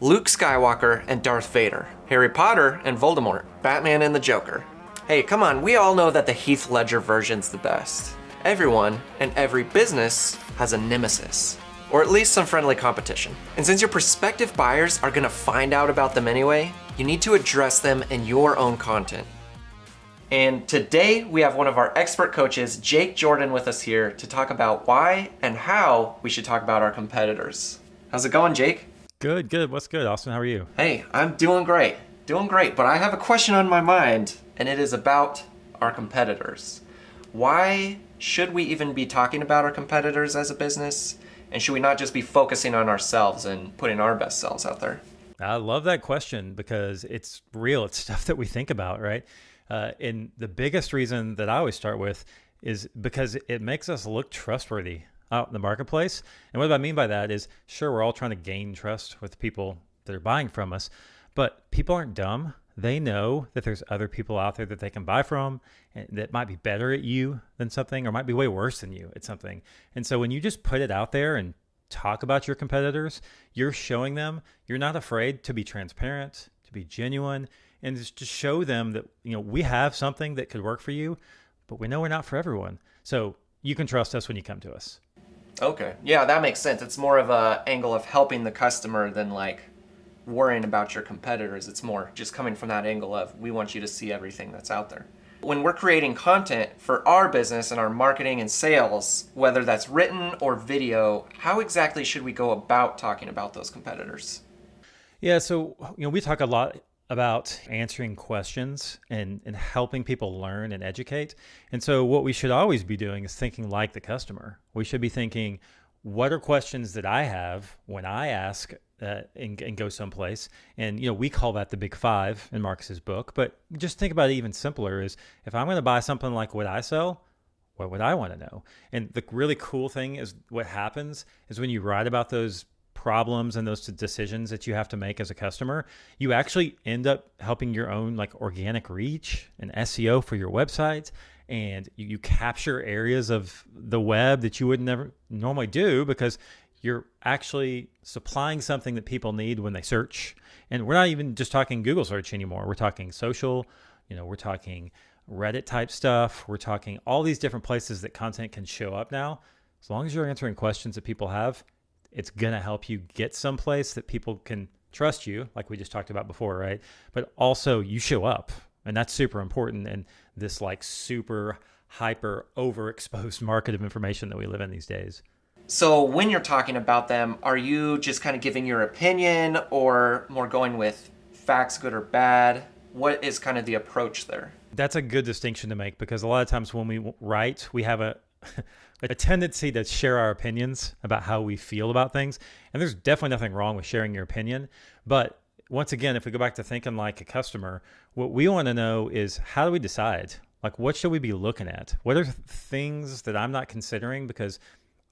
Luke Skywalker and Darth Vader, Harry Potter and Voldemort, Batman and the Joker. Hey, come on, we all know that the Heath Ledger version's the best. Everyone and every business has a nemesis, or at least some friendly competition. And since your prospective buyers are gonna find out about them anyway, you need to address them in your own content. And today we have one of our expert coaches, Jake Jordan, with us here to talk about why and how we should talk about our competitors. How's it going, Jake? Good. What's good, Austin? How are you? Hey, I'm doing great, but I have a question on my mind, and it is about our competitors. Why should we even be talking about our competitors as a business? And should we not just be focusing on ourselves and putting our best selves out there? I love that question because it's real. It's stuff that we think about, right? And the biggest reason that I always start with is because it makes us look trustworthy out in the marketplace. And what I mean by that is, sure, we're all trying to gain trust with people that are buying from us, but people aren't dumb. They know that there's other people out there that they can buy from and that might be better at you than something, or might be way worse than you at something. And so when you just put it out there and talk about your competitors, you're showing them you're not afraid to be transparent, to be genuine, and just to show them that, we have something that could work for you, but we know we're not for everyone. So you can trust us when you come to us. Okay, yeah, that makes sense. It's more of a angle of helping the customer than like worrying about your competitors. It's more just coming from that angle of we want you to see everything that's out there. When we're creating content for our business and our marketing and sales, whether that's written or video, how exactly should we go about talking about those competitors? Yeah, so we talk a lot about answering questions and helping people learn and educate. And so what we should always be doing is thinking like the customer. We should be thinking, what are questions that I have when I ask and go someplace? And, we call that the Big Five in Marcus's book. But just think about it even simpler is, if I'm going to buy something like what I sell, what would I want to know? And the really cool thing is what happens is when you write about those problems and those decisions that you have to make as a customer, you actually end up helping your own like organic reach and SEO for your website. And you capture areas of the web that you would never normally do because you're actually supplying something that people need when they search. And we're not even just talking Google search anymore. We're talking social, we're talking Reddit type stuff. We're talking all these different places that content can show up now. As long as you're answering questions that people have, it's going to help you get someplace that people can trust you, like we just talked about before, right? But also you show up, and that's super important in this like super hyper overexposed market of information that we live in these days. So when you're talking about them, are you just kind of giving your opinion or more going with facts, good or bad? What is kind of the approach there? That's a good distinction to make because a lot of times when we write, we have a tendency to share our opinions about how we feel about things. And there's definitely nothing wrong with sharing your opinion. But once again, if we go back to thinking like a customer, what we want to know is, how do we decide? Like, what should we be looking at? What are things that I'm not considering because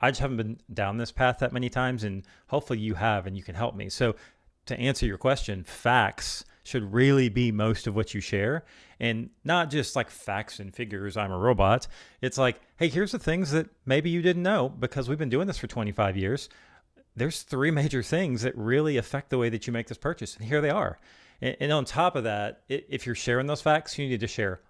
I just haven't been down this path that many times, and hopefully you have, and you can help me. So to answer your question, facts should really be most of what you share, and not just like facts and figures, I'm a robot. It's like, hey, here's the things that maybe you didn't know because we've been doing this for 25 years. There's 3 major things that really affect the way that you make this purchase, and here they are. And on top of that, if you're sharing those facts, you need to share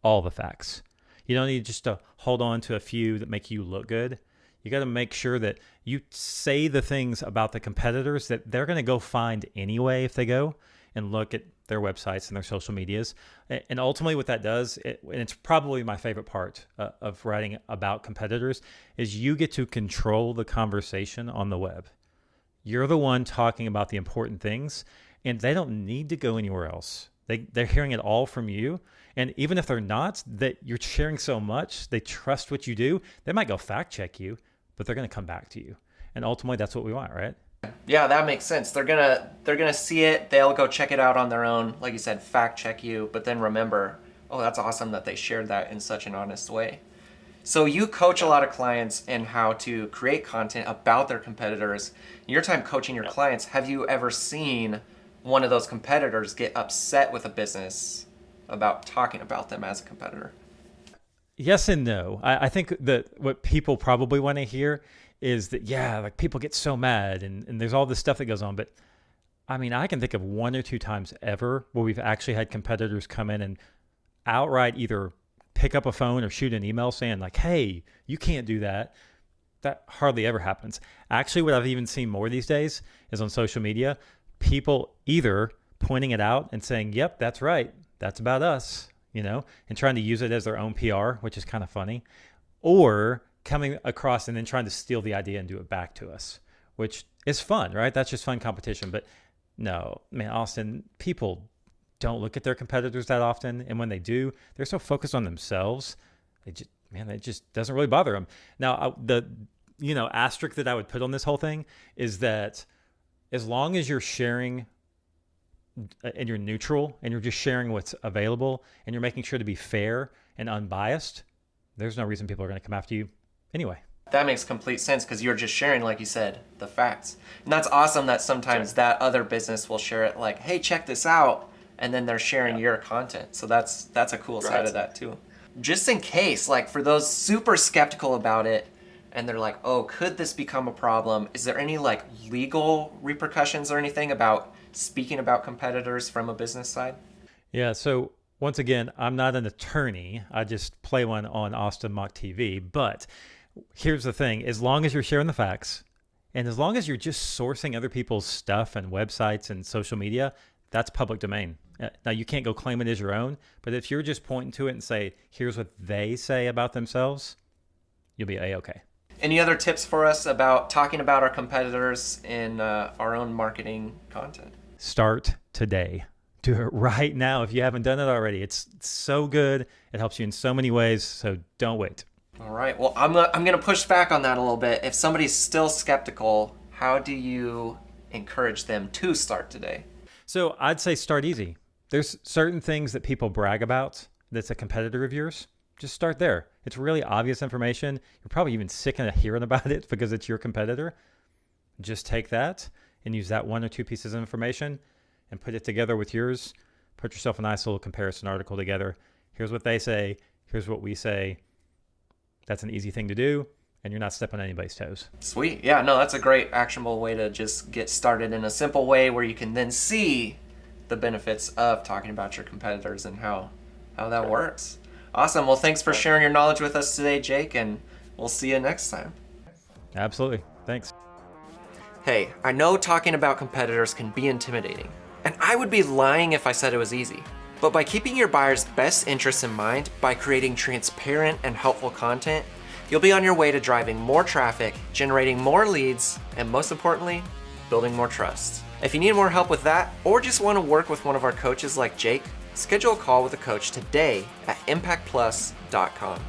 all the facts. You don't need just to hold on to a few that make you look good. You got to make sure that you say the things about the competitors that they're going to go find anyway if they go and look at their websites and their social medias. And ultimately what that does, and it's probably my favorite part of writing about competitors, is you get to control the conversation on the web. You're the one talking about the important things, and they don't need to go anywhere else. They're hearing it all from you. And even if they're not, that you're sharing so much, they trust what you do. They might go fact check you, but they're going to come back to you. And ultimately that's what we want, right? Yeah, that makes sense. They're gonna see it. They'll go check it out on their own. Like you said, fact check you, but then remember, oh, that's awesome that they shared that in such an honest way. So you coach a lot of clients in how to create content about their competitors. In your time coaching your clients, have you ever seen one of those competitors get upset with a business about talking about them as a competitor? Yes and no. I think that what people probably want to hear is that, yeah, like people get so mad and there's all this stuff that goes on. But I mean, I can think of one or two times ever where we've actually had competitors come in and outright either pick up a phone or shoot an email saying like, hey, you can't do that. That hardly ever happens. Actually, what I've even seen more these days is on social media, people either pointing it out and saying, yep, that's right. That's about us, and trying to use it as their own PR, which is kind of funny, or coming across and then trying to steal the idea and do it back to us, which is fun, right? That's just fun competition. But no, man, Austin, people don't look at their competitors that often. And when they do, they're so focused on themselves. It just doesn't really bother them. Now, the asterisk that I would put on this whole thing is that as long as you're sharing and you're neutral and you're just sharing what's available and you're making sure to be fair and unbiased, there's no reason people are going to come after you anyway. That makes complete sense because you're just sharing, like you said, the facts. And that's awesome that sometimes that other business will share it like, hey, check this out. And then they're sharing your content. So that's a cool side of that too. Just in case, like for those super skeptical about it and they're like, oh, could this become a problem? Is there any like legal repercussions or anything about speaking about competitors from a business side? Yeah, so once again, I'm not an attorney. I just play one on Austin Mock TV. But here's the thing. As long as you're sharing the facts and as long as you're just sourcing other people's stuff and websites and social media, that's public domain. Now, you can't go claim it as your own, but if you're just pointing to it and say, here's what they say about themselves, you'll be A-okay. Any other tips for us about talking about our competitors in our own marketing content? Start today. Do it right now if you haven't done it already. It's so good. It helps you in so many ways, so don't wait. All right. Well, I'm going to push back on that a little bit. If somebody's still skeptical, how do you encourage them to start today? So I'd say start easy. There's certain things that people brag about that's a competitor of yours. Just start there. It's really obvious information. You're probably even sick of hearing about it because it's your competitor. Just take that and use that one or two pieces of information and put it together with yours. Put yourself a nice little comparison article together. Here's what they say. Here's what we say. That's an easy thing to do, and you're not stepping on anybody's toes. Sweet. Yeah, no, that's a great actionable way to just get started in a simple way where you can then see the benefits of talking about your competitors and how that works. Awesome. Well, thanks for sharing your knowledge with us today, Jake, and we'll see you next time. Absolutely. Thanks. Hey, I know talking about competitors can be intimidating, and I would be lying if I said it was easy. But by keeping your buyer's best interests in mind, by creating transparent and helpful content, you'll be on your way to driving more traffic, generating more leads, and most importantly, building more trust. If you need more help with that, or just want to work with one of our coaches like Jake, schedule a call with a coach today at impactplus.com.